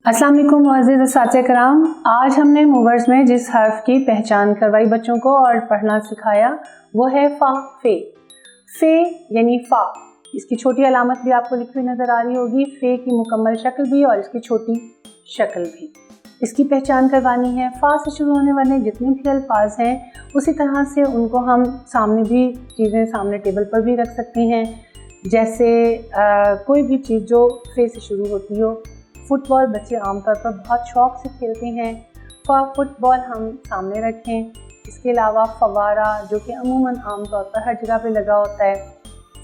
अस्सलाम वालेकुम मुअज़्ज़िज़ असातिज़े कराम। आज हमने मूवर्स में जिस हर्फ की पहचान करवाई बच्चों को और पढ़ना सिखाया वो है फ़ा फ़े। फ़े यानी फ़ा, इसकी छोटी अलामत भी आपको लिखी हुई नज़र आ रही होगी। फ़े की मुकम्मल शक्ल भी और इसकी छोटी शक्ल भी, इसकी पहचान करवानी है। फ़ा से शुरू होने वाले जितने भी अल्फाज हैं उसी तरह से उनको हम सामने भी चीज़ें सामने टेबल पर भी रख सकते हैं। जैसे कोई भी चीज़ जो फ़े से शुरू होती हो। फुटबॉल बच्चे आमतौर पर बहुत शौक़ से खेलते हैं, फुटबॉल हम सामने रखें। इसके अलावा फवारा जो कि अमूमन आमतौर पर हर जगह पे लगा होता है।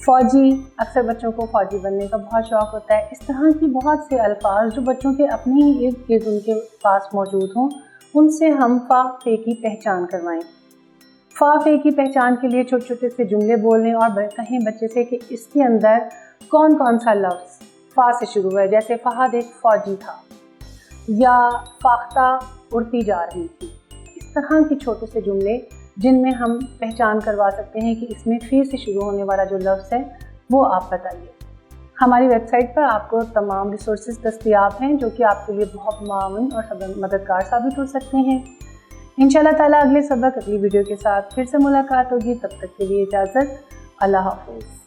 फ़ौजी, अक्सर बच्चों को फ़ौजी बनने का बहुत शौक़ होता है। इस तरह की बहुत से अल्फाज जो बच्चों के अपने ही इर्द गिर्द उनके पास मौजूद हों, उनसे हम फ़ा फ़े की पहचान करवाएँ। फ़ा फ़े की पहचान के लिए छोटे छोटे से जुमले बोलें और कहें बच्चे से कि इसके अंदर कौन कौन सा लफ्ज़ फ़ा से शुरू है। जैसे फ़हद एक फ़ौजी था या फ़ाख्ता उड़ती जा रही थी। इस तरह के छोटे से जुमले जिनमें हम पहचान करवा सकते हैं कि इसमें फ़े से शुरू होने वाला जो लफ्ज़ है वो आप बताइए। हमारी वेबसाइट पर आपको तमाम रिसोर्सेज दस्तयाब हैं जो कि आपके लिए बहुत मुआविन और मददगार साबित हो सकते हैं। इंशाअल्लाह ताला अगले सबक अगली वीडियो के साथ फिर से मुलाकात होगी। तब तक के लिए इजाज़त। अल्लाह हाफ़िज़।